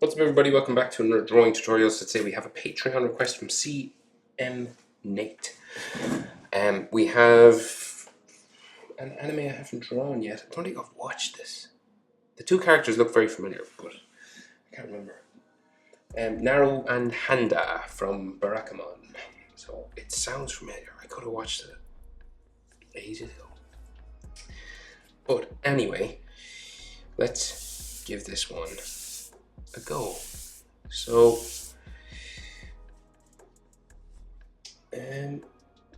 What's up, everybody? Welcome back to another drawing tutorial. So today we have a Patreon request from CM Nate. We have an anime I haven't drawn yet. I don't think I've watched this. The two characters look very familiar, but I can't remember. Naru and Handa from Barakamon. So it sounds familiar. I could have watched it ages ago. But anyway, let's give this one a go. So,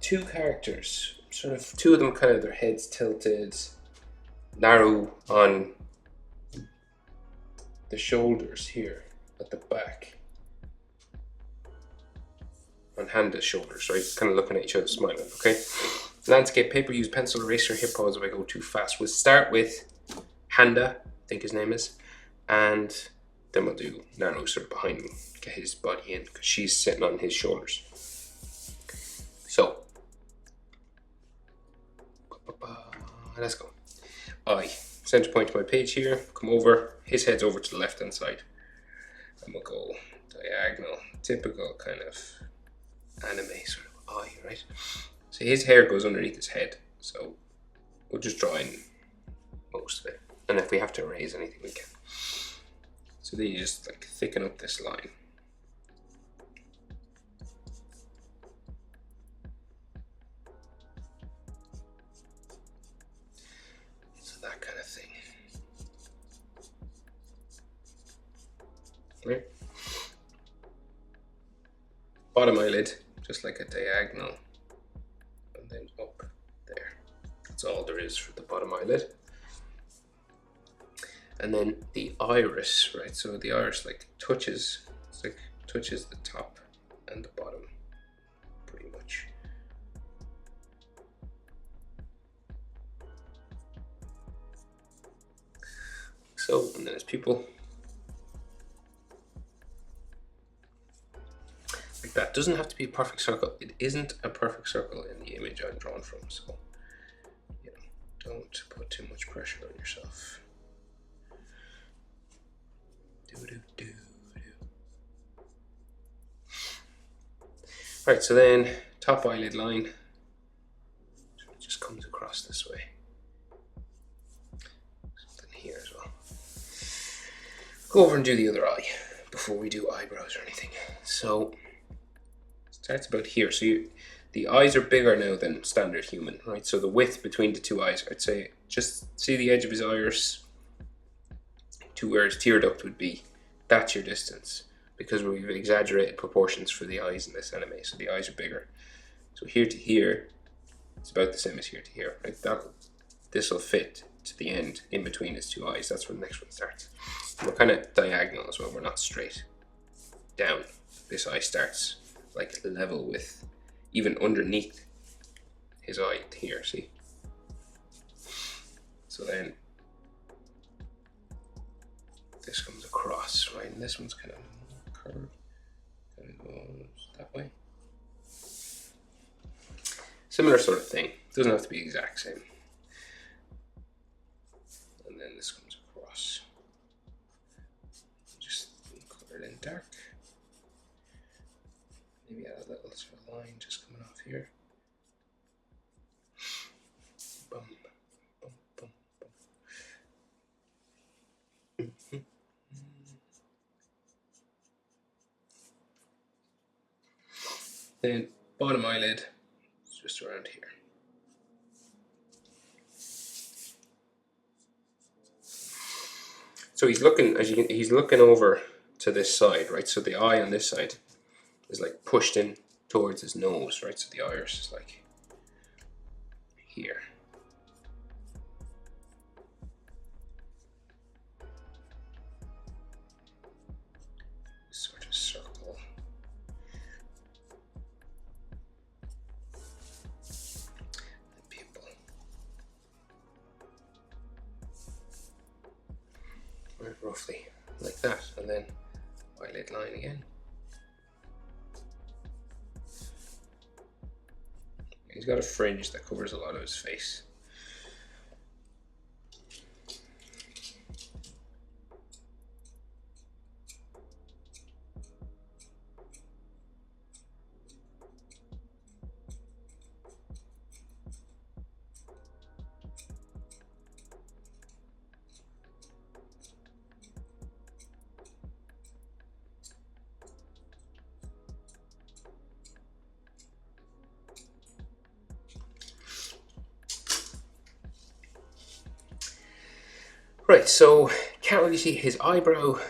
two characters, sort of two of them kind of their heads tilted, Naru on the shoulders here at the back, on Handa's shoulders, right? Kind of looking at each other, smiling, okay? Landscape, paper, use pencil, eraser, hit pause if I go too fast. We'll start with Handa, I think his name is, and then we'll do Naru sort of behind me, get his body in, because she's sitting on his shoulders. So, let's go. Center point to my page here, come over, his head's over to the left hand side, and we'll go diagonal, typical kind of anime sort of eye, right? So his hair goes underneath his head, so we'll just draw in most of it, and if we have to erase anything we can. So then you just like thicken up this line. That kind of thing. Right? Bottom eyelid, just like a diagonal, and then up there. That's all there is for the bottom eyelid. And then the iris, right? So the iris like touches, it's like touches the top and the bottom, pretty much. So, and then his pupil. Like that. Doesn't have to be a perfect circle. It isn't a perfect circle in the image I'm drawn from, so you know, don't put too much pressure on yourself. Alright, so then top eyelid line, it just comes across this way. Here as well. Go over and do the other eye before we do eyebrows or anything. So it starts about here. So the eyes are bigger now than standard human, right? So the width between the two eyes, I'd say just see the edge of his iris to where his tear duct would be. That's your distance, because we've exaggerated proportions for the eyes in this anime. So the eyes are bigger. So here to here, it's about the same as here to here, right? This will fit to the end in between his two eyes. That's where the next one starts. And we're kind of diagonal as well. We're not straight down. This eye starts like level with, even underneath his eye here, see? So then this comes across, right? And this one's kind of curved. Kind of goes that way. Similar sort of thing. Doesn't have to be exact same. And then this comes across. Just color it in dark. Maybe add a little sort of line just coming off here. Bum, bum, bum, bum. Then bottom eyelid is just around here. So he's looking, he's looking over to this side, right? So the eye on this side is like pushed in towards his nose, right? So the iris is like here. Sort of circle. The pupil. Right, roughly like that, and then eyelid line again. He's got a fringe that covers a lot of his face. Right, so can't really see his eyebrow.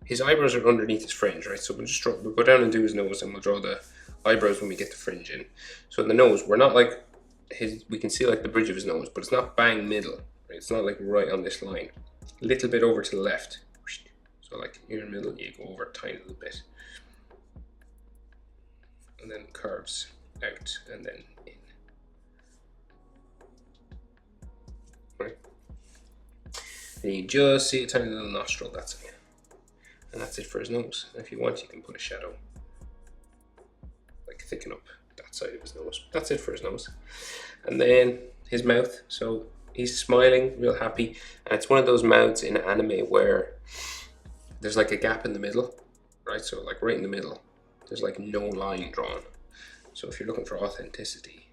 His eyebrows are underneath his fringe, right? So we'll go down and do his nose, and we'll draw the eyebrows when we get the fringe in. So in the nose, we're not like we can see like the bridge of his nose, but it's not bang middle, right? It's not like right on this line. A little bit over to the left. So like here in the middle, you go over a tiny little bit. And then curves out and then in. Right? And you just see a tiny little nostril, that's it. And that's it for his nose. And if you want, you can put a shadow, like thicken up that side of his nose. That's it for his nose. And then his mouth. So he's smiling, real happy. And it's one of those mouths in anime where there's like a gap in the middle, right? So like right in the middle, there's like no line drawn. So if you're looking for authenticity,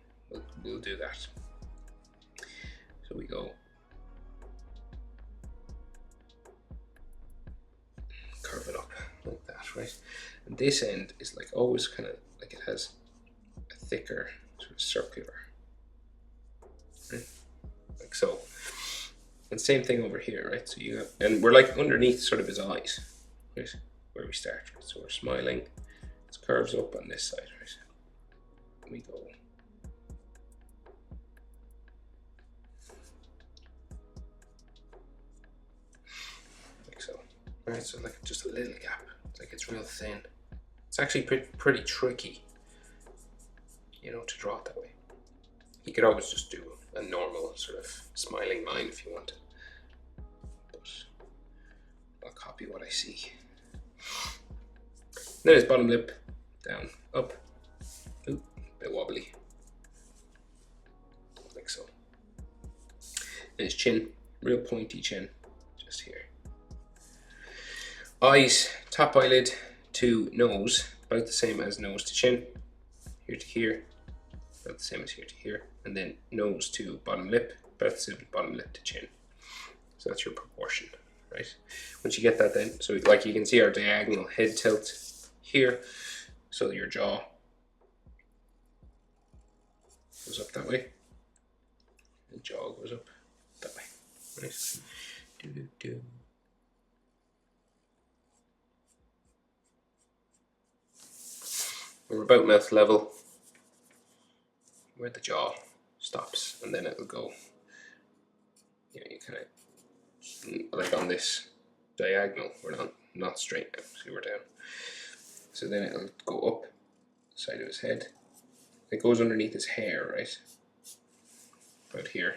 we'll do that. So we go curve it up like that, right? And this end is like always kind of like it has a thicker sort of circular, right? Like so. And same thing over here, right? So you have, and we're like underneath sort of his eyes, right? Where we start, right? So we're smiling, it curves up on this side, right? And we go like so, right? So like just a little gap, like it's real thin. It's actually pretty tricky, you know, to draw it that way. You could always just do a normal sort of smiling line if you wanted, but I'll copy what I see. Then his bottom lip, down, up, ooh, a bit wobbly, like so. And his chin, real pointy chin, just here. Eyes, top eyelid to nose, about the same as nose to chin, here to here, about the same as here to here, and then nose to bottom lip, about the same as bottom lip to chin. So that's your proportion, right? Once you get that then, so like you can see our diagonal head tilt here, so your jaw goes up that way, the jaw goes up that way, right? Do. We're about mouth level, where the jaw stops, and then it'll go, you know, you kind of, like on this diagonal, we're not straight now, see we're down. So then it'll go up the side of his head. It goes underneath his hair, right? About here.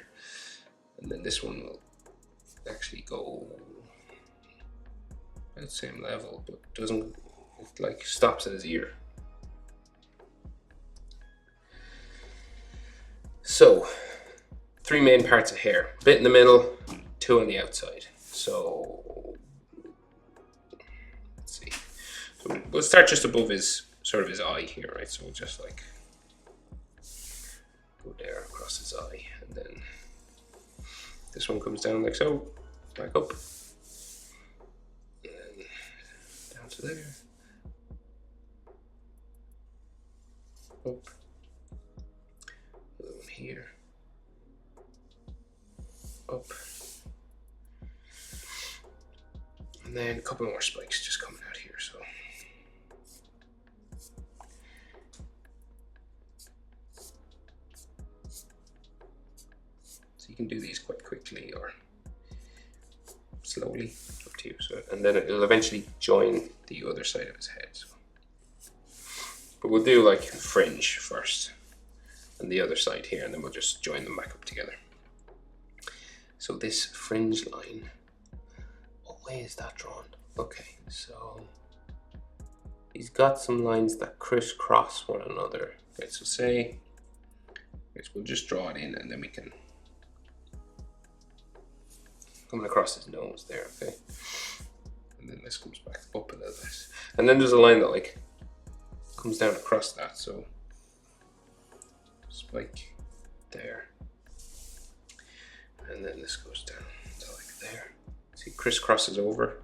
And then this one will actually go at the same level, but doesn't, it like stops at his ear. So, 3 main parts of hair. A bit in the middle, 2 on the outside. So, let's see. So we'll start just above his, sort of his eye here, right? So we'll just like go there across his eye, and then this one comes down like so, back up, and down to there, up, another one here, up, and then a couple more spikes just coming out here. So you can do these quite quickly or slowly, up to you. So, and then it'll eventually join the other side of his head. So. But we'll do like fringe first, and the other side here, and then we'll just join them back up together. So this fringe line, what way is that drawn? Okay, so he's got some lines that crisscross one another. Okay, so say, we'll just draw it in, and then we can coming across his nose there, okay? And then this comes back up a little bit. And then there's a line that like comes down across that, so spike there. And then this goes down to like there. See, crisscrosses over,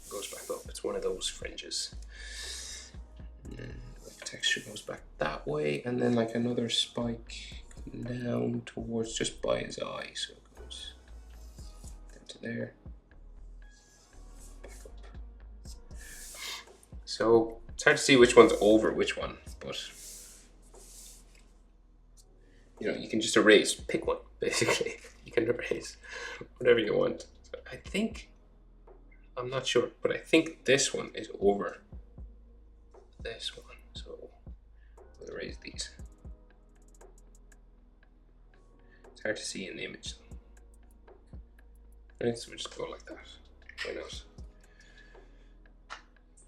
goes back up. It's one of those fringes. And then like texture goes back that way, and then like another spike down towards just by his eye, so it goes to there. Back up. So it's hard to see which one's over which one, but you know, you can just erase, pick one, basically. You can erase whatever you want. So I think, I'm not sure, but I think this one is over this one. So we'll erase these. It's hard to see in the image. Right, so we'll just go like that. Why not?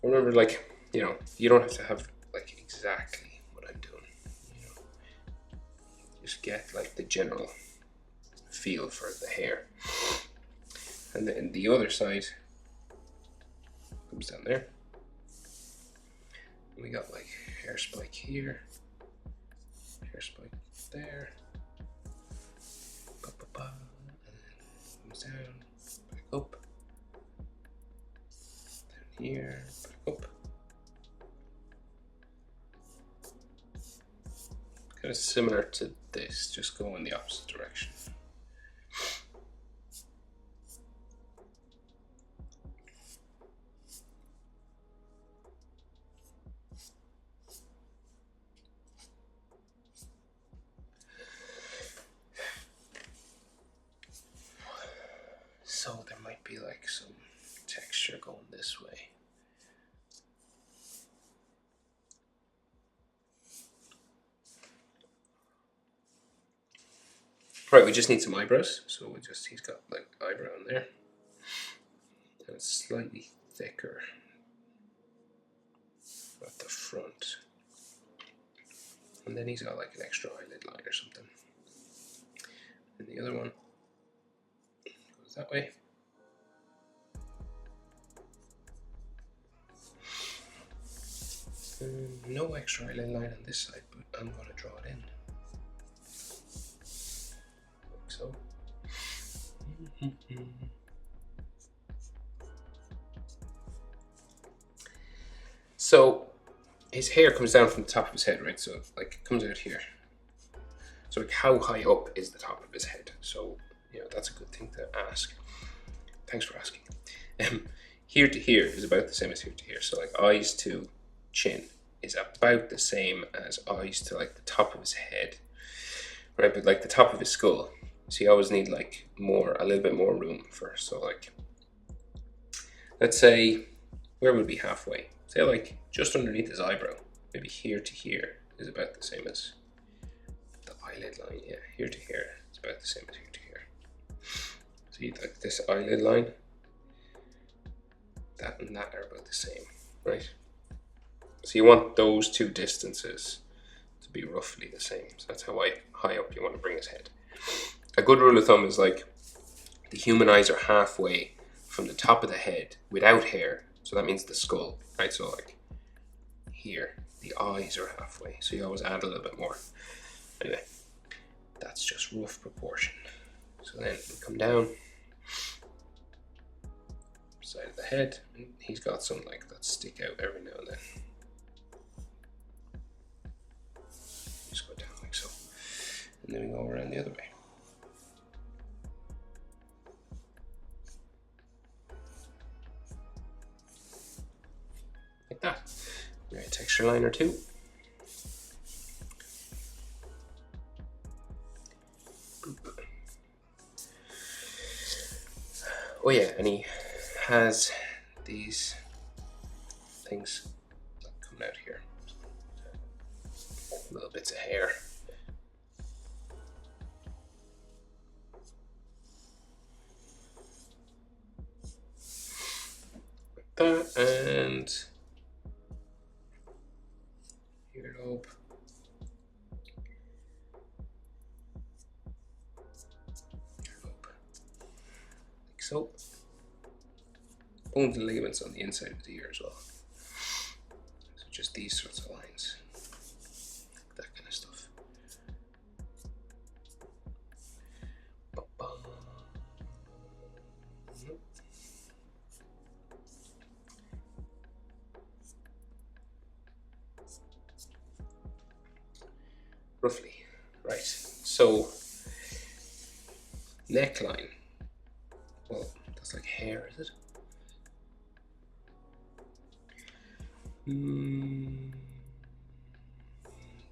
Remember, like, you know, you don't have to have like exactly what I'm doing. You know, just get like the general feel for the hair. And then the other side comes down there. We got like hair spike here, hair spike there, and then comes down, back up, down here, back up. Kind of similar to this, just go in the opposite direction. So there might be like some texture going this way. Right, we just need some eyebrows. So he's got like eyebrow in there. And it's slightly thicker at the front. And then he's got like an extra eyelid line or something. And the other one goes that way. No extra eyelid line on this side, but I'm going to draw it in. Like so. So his hair comes down from the top of his head, right? So like it comes out here. So like how high up is the top of his head? So, you know, that's a good thing to ask. Thanks for asking. Here to here is about the same as here to here. So like eyes to chin is about the same as eyes to like the top of his head, right? But like the top of his skull, so you always need like a little bit more room for. So like, let's say, where would be halfway? Say like just underneath his eyebrow, maybe here to here is about the same as the eyelid line. Yeah, here to here is about the same as here to here. See, like this eyelid line, that and that are about the same, right? So you want those two distances to be roughly the same. So that's how high up you want to bring his head. A good rule of thumb is like the human eyes are halfway from the top of the head without hair. So that means the skull, right? So like here, the eyes are halfway. So you always add a little bit more. Anyway, that's just rough proportion. So then we come down, side of the head, and he's got some like that stick out every now and then. Just go down like so. And then we go around the other way. Like that. Right, texture line or two. Oh yeah, and he has these things coming out here. Little bits of hair. Like that, and earlobe. Like so. Bones and ligaments on the inside of the ear as well. So just these sorts of lines. That kind of stuff. Roughly, right. So neckline. Well, hair, is it?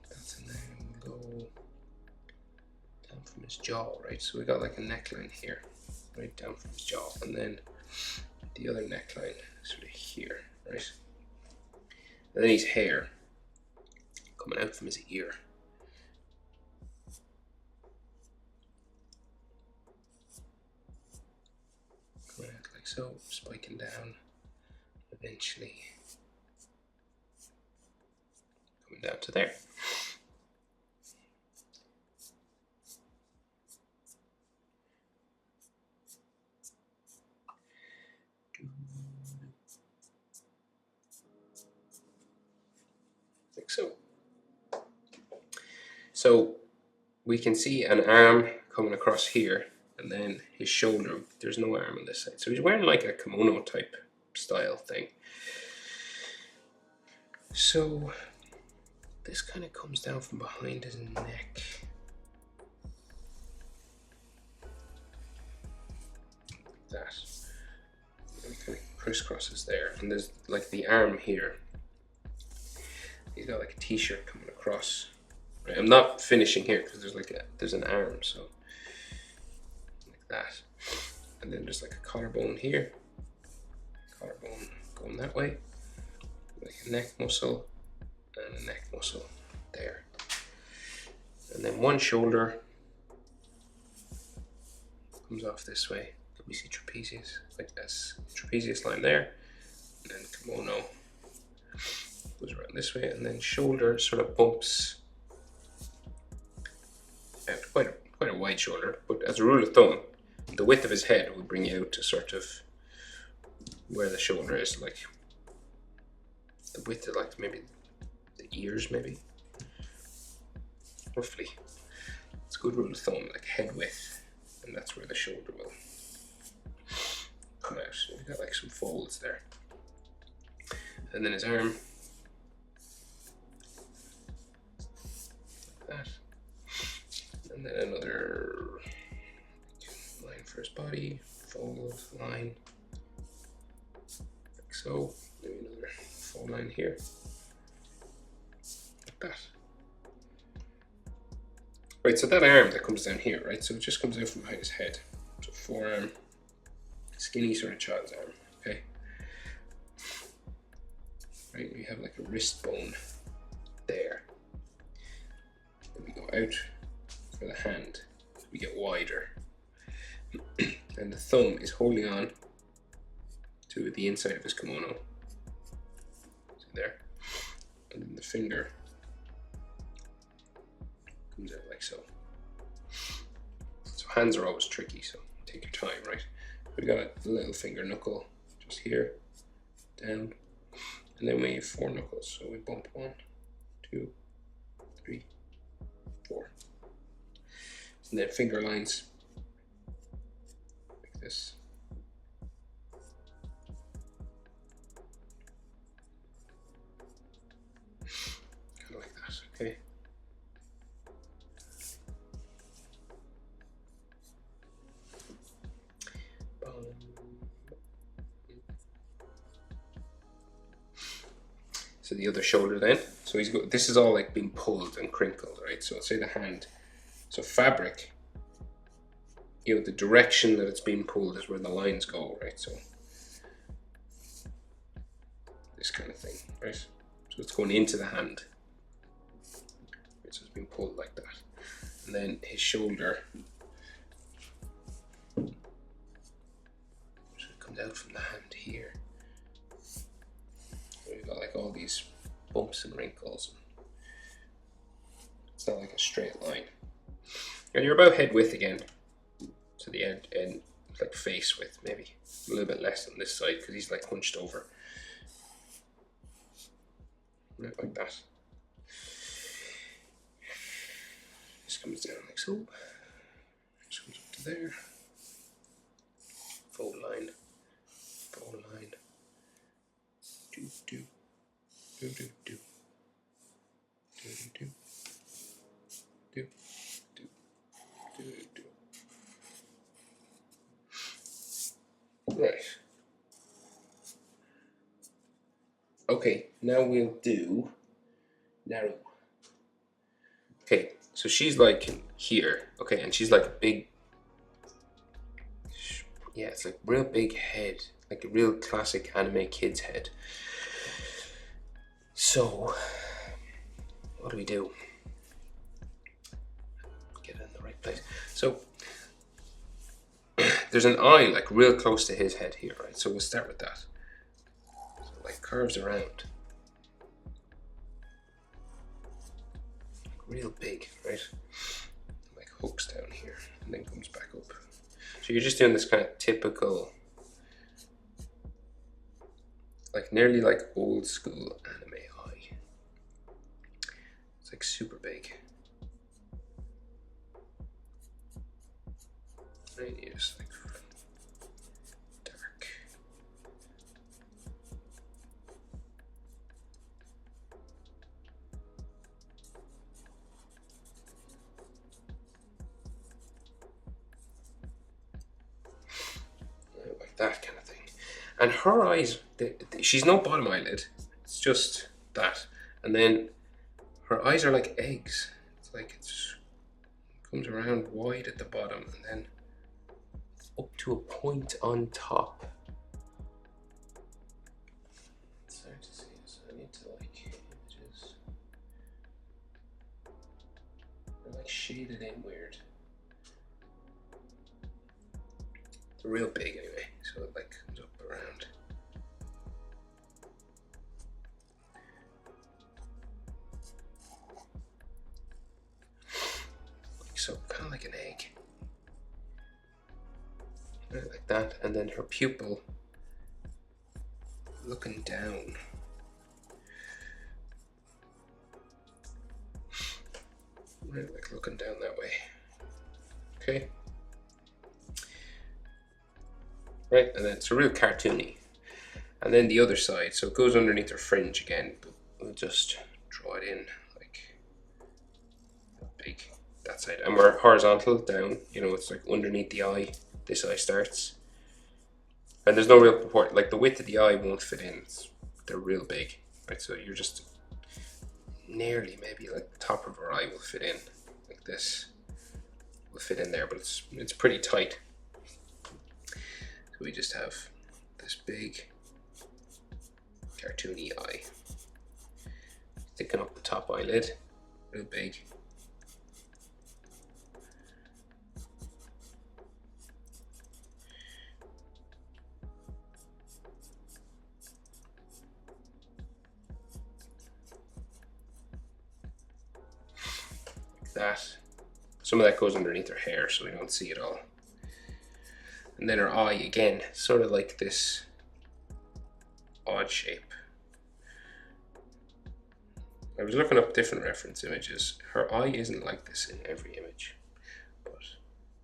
That's a name. We'll go down from his jaw, right? So we got like a neckline here, right down from his jaw, and then the other neckline sort of here, right? And then his hair coming out from his ear. Coming out like so, spiking down, eventually coming down to there. Like so. So we can see an arm coming across here, and then his shoulder. There's no arm on this side. So he's wearing like a kimono type style thing. So this kind of comes down from behind his neck. That. And it kind of crisscrosses there. And there's like the arm here. He's got like a t-shirt coming across. Right, I'm not finishing here because there's an arm, so like that. And then there's like a collarbone here. Collarbone going that way. Like a neck muscle and a neck muscle there. And then one shoulder comes off this way. Let me see trapezius, like this. Trapezius line there. And then kimono goes around this way, and then shoulder sort of bumps out. Quite a wide shoulder, but as a rule of thumb, the width of his head would bring you out to sort of where the shoulder is, like the width of like maybe the ears, maybe roughly. It's a good rule of thumb, like head width, and that's where the shoulder will come out. So we've got like some folds there, and then his arm. That, and then another line for his body, fold line, like so. Maybe another fold line here, like that. Right, so that arm that comes down here, right? So it just comes out from behind his head. So forearm, skinny sort of child's arm, okay? Right, we have like a wrist bone there. We go out for the hand, we get wider. And the thumb is holding on to the inside of his kimono. So there. And then the finger comes out like so. So hands are always tricky, so take your time, right? We got a little finger knuckle just here, down. And then we have 4 knuckles, so we bump 1, 2, 3, 4. And then finger lines like this. Kind of like that, okay? So the other shoulder then. So he's got, this is all like being pulled and crinkled, right? So say the hand. So fabric, you know, the direction that it's being pulled is where the lines go, right? So this kind of thing, right? So it's going into the hand. Right, so it's being pulled like that. And then his shoulder, so it comes out from the hand here. So you've got like all these bumps and wrinkles. It's not like a straight line. And you're about head width again to the end, like face width, maybe a little bit less on this side because he's like hunched over, right, like that. This comes down like so. This comes up to there. Fold line, fold line. Do do do do do do do do. Right. Okay, now we'll do Naru. Okay, so she's like here. Okay, and she's like a big, yeah, it's like real big head, like a real classic anime kid's head. So, what do we do? Get it in the right place. So, there's an eye like real close to his head here, right? So we'll start with that. So like curves around. Real big, right? Like hooks down here and then comes back up. So you're just doing this kind of typical, like nearly like old school anime eye. It's like super big. Right, you just like dark. Like that kind of thing. And her eyes, she's no bottom eyelid. It's just that. And then her eyes are like eggs. It's like it comes around wide at the bottom and then up to a point on top. It's hard to see, so I need to like images. They're like shaded in weird. They're real big anyway, so it like comes up around. Like so, kind of like an egg. Right, like that, and then her pupil looking down. Right, like looking down that way. Okay. Right, and then it's a real cartoony. And then the other side, so it goes underneath her fringe again, but we'll just draw it in like big, that side. And we're horizontal down, you know, it's like underneath the eye, this eye starts. And there's no real purport, like the width of the eye won't fit in, they're real big, right? So you're just nearly, maybe like the top of her eye will fit in, like this, will fit in there, but it's pretty tight. So we just have this big cartoony eye. Thicken up the top eyelid, real big. Like that. Some of that goes underneath her hair so we don't see it all. And then her eye, again, sort of like this odd shape. I was looking up different reference images. Her eye isn't like this in every image, but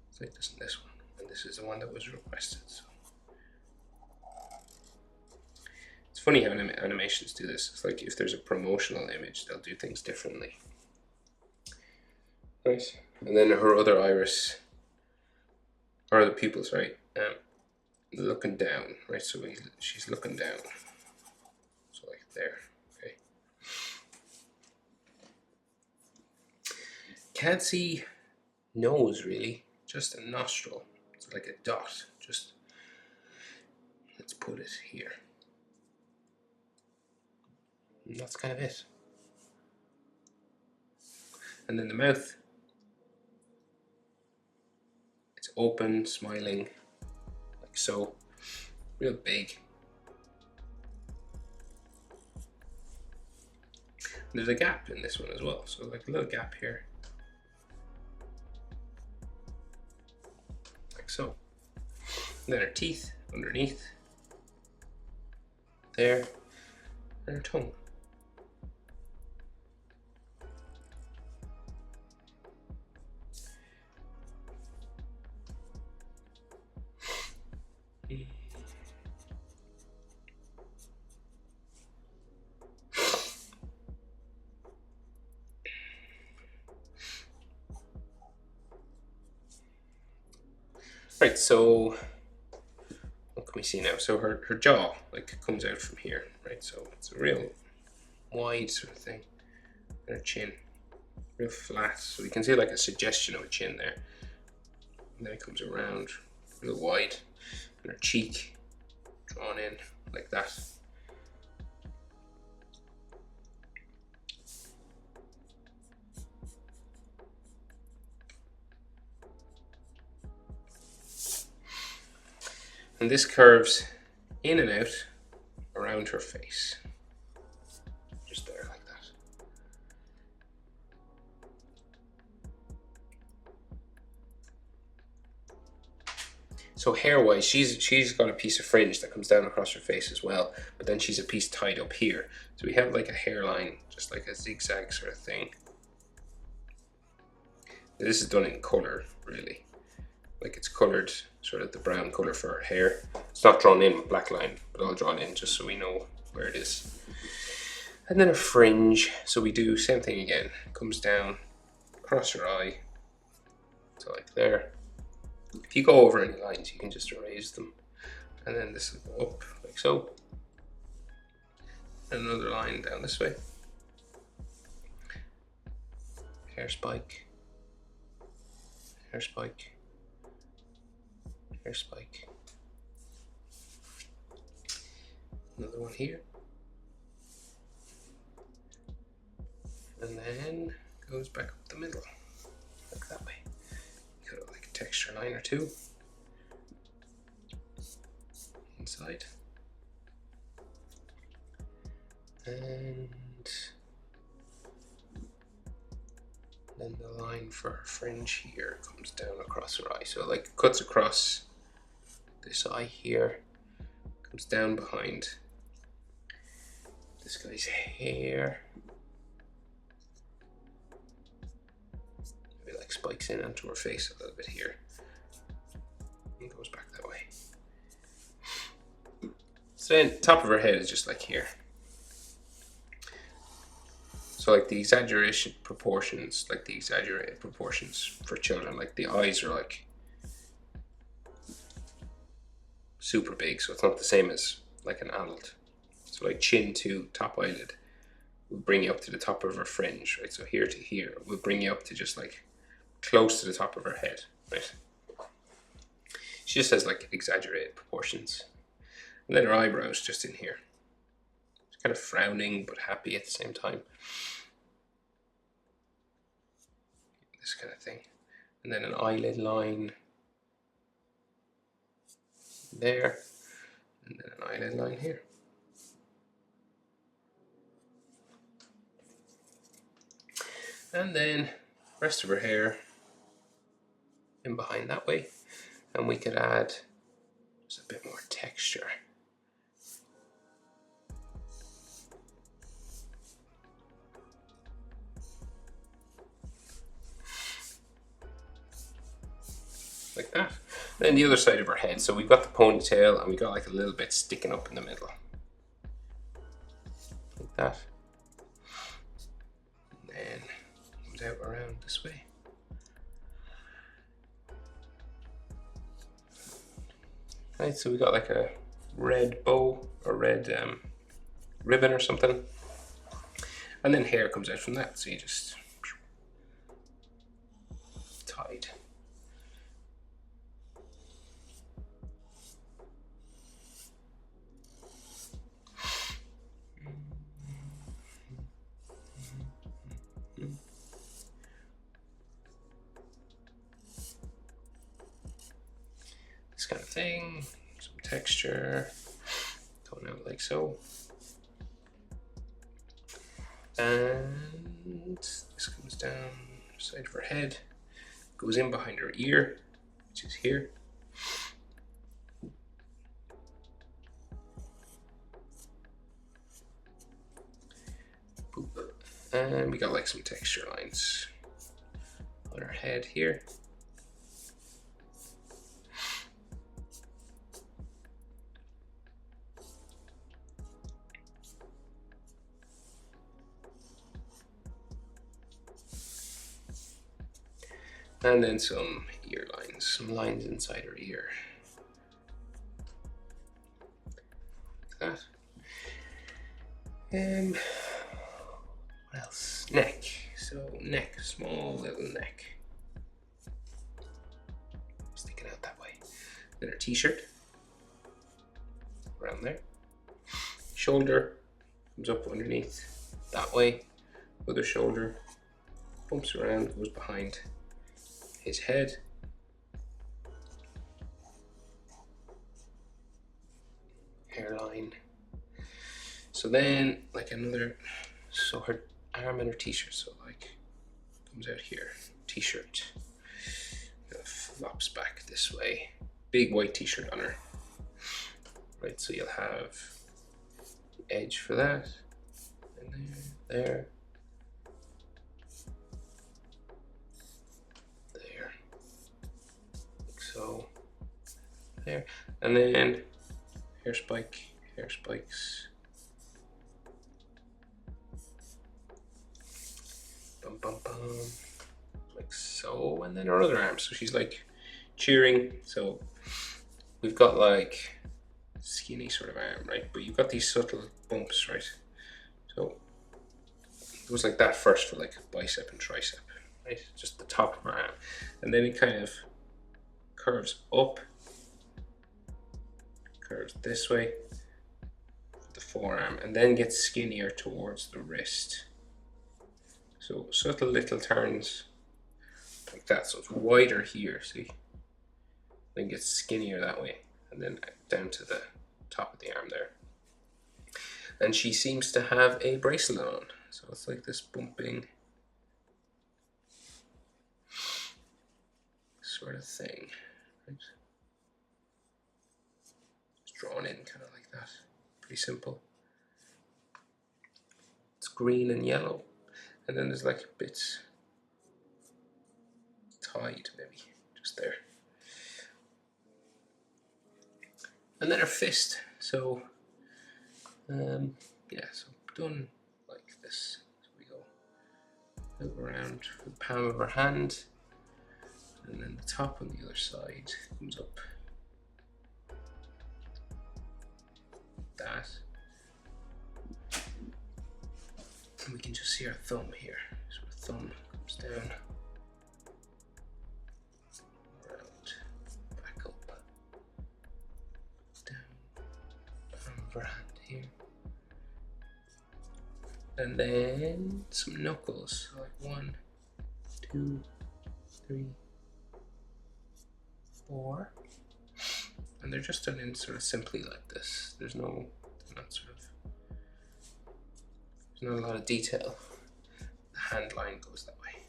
it's like this in this one. And this is the one that was requested. So it's funny how animations do this. It's like if there's a promotional image, they'll do things differently. Nice. And then her other iris, or the pupils, right? Looking down, right? So she's looking down. So like there, okay. Can't see nose really, just a nostril. It's like a dot. Just let's put it here. And that's kind of it. And then the mouth. It's open, smiling, like so. Real big. And there's a gap in this one as well, so like a little gap here. Like so. And then her teeth underneath. There. And her tongue. Right, so we'll come can we see now? So her jaw like comes out from here, right? So it's a real wide sort of thing. And her chin, real flat. So you can see like a suggestion of a chin there. And then it comes around, real wide. And her cheek drawn in like that. And this curves in and out around her face. Just there like that. So hair-wise, she's got a piece of fringe that comes down across her face as well, but then she's a piece tied up here. So we have like a hairline, just like a zigzag sort of thing. This is done in color, really. Like it's colored, sort of the brown color for her hair. It's not drawn in with black line, but all drawn in just so we know where it is. And then a fringe. So we do same thing again. Comes down across her eye. So like there. If you go over any lines, you can just erase them. And then this will go up like so. And another line down this way. Hair spike. Hair spike. Hair spike. Another one here. And then goes back up the middle, like that way. Cut it like a texture line or two. Inside. And then the line for her fringe here comes down across her eye. So it like cuts across this eye here, comes down behind this guy's hair. Maybe like spikes in onto her face a little bit here. And goes back that way. So then top of her head is just like here. So like the exaggeration proportions, like the exaggerated proportions for children, like the eyes are like super big, so it's not the same as like an adult. So like chin to top eyelid will bring you up to the top of her fringe, right? So here to here will bring you up to just like close to the top of her head, right? She just has like exaggerated proportions. And then her eyebrows just in here. It's kind of frowning but happy at the same time. This kind of thing. And then an eyelid line there. And then an eyelid line here. And then rest of her hair in behind that way. And we could add just a bit more texture. Like that. Then the other side of her head. So we've got the ponytail and we got like a little bit sticking up in the middle. Like that. And then comes out around this way. Right, so we got like a red bow or red ribbon or something. And then hair comes out from that. So you just tied. This kind of thing, some texture, going out like so. And this comes down the side of her head, goes in behind her ear, which is here. Boop. And we got like some texture lines on her head here. And then some ear lines, some lines inside her ear. What else? Neck. So neck, small little neck. Sticking out that way. Then her t-shirt. Around there. Shoulder comes up underneath that way. Other shoulder bumps around, goes behind his head. Hairline. So then, like another, so her arm and her t-shirt, so like comes out here. T-shirt flops back this way. Big white t-shirt on her. Right, so you'll have the edge for that, and there, like so, there, and then hair spikes, bum bum bum, like so, and then her other arm. So she's like cheering. So we've got like skinny sort of arm, right? But you've got these subtle bumps, right? So it was like that first for like bicep and tricep, right? Just the top of her arm, and then it kind of curves up, curves this way, the forearm, and then gets skinnier towards the wrist. So subtle little turns like that. So it's wider here, see? Then gets skinnier that way, and then down to the top of the arm there. And she seems to have a bracelet on. So it's like this bumping sort of thing, right? It's drawn in kind of like that. Pretty simple. It's green and yellow. And then there's like bits tied maybe, just there. And then her fist. So, yeah, so done like this. So we go move around the palm of her hand, and then the top on the other side comes up. That. And we can just see our thumb here. So our thumb comes down, around, back up, down, palm of her hand here. And then some knuckles, so like 1, 2, 3, 4. And they're just done in sort of simply like this. There's no, not sort of, there's not a lot of detail. The hand line goes that way.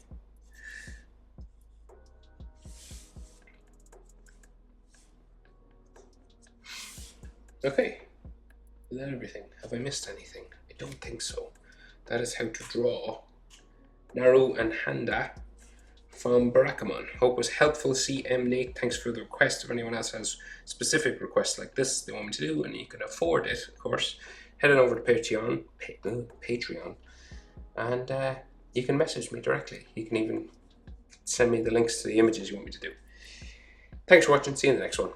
Okay, is that everything? Have I missed anything? I don't think so. That is how to draw Naru and Handa from Barakamon. Hope it was helpful. CM Nate, thanks for the request. If anyone else has specific requests like this they want me to do, and you can afford it, of course, head on over to Patreon, and you can message me directly. You can even send me the links to the images you want me to do. Thanks for watching. See you in the next one.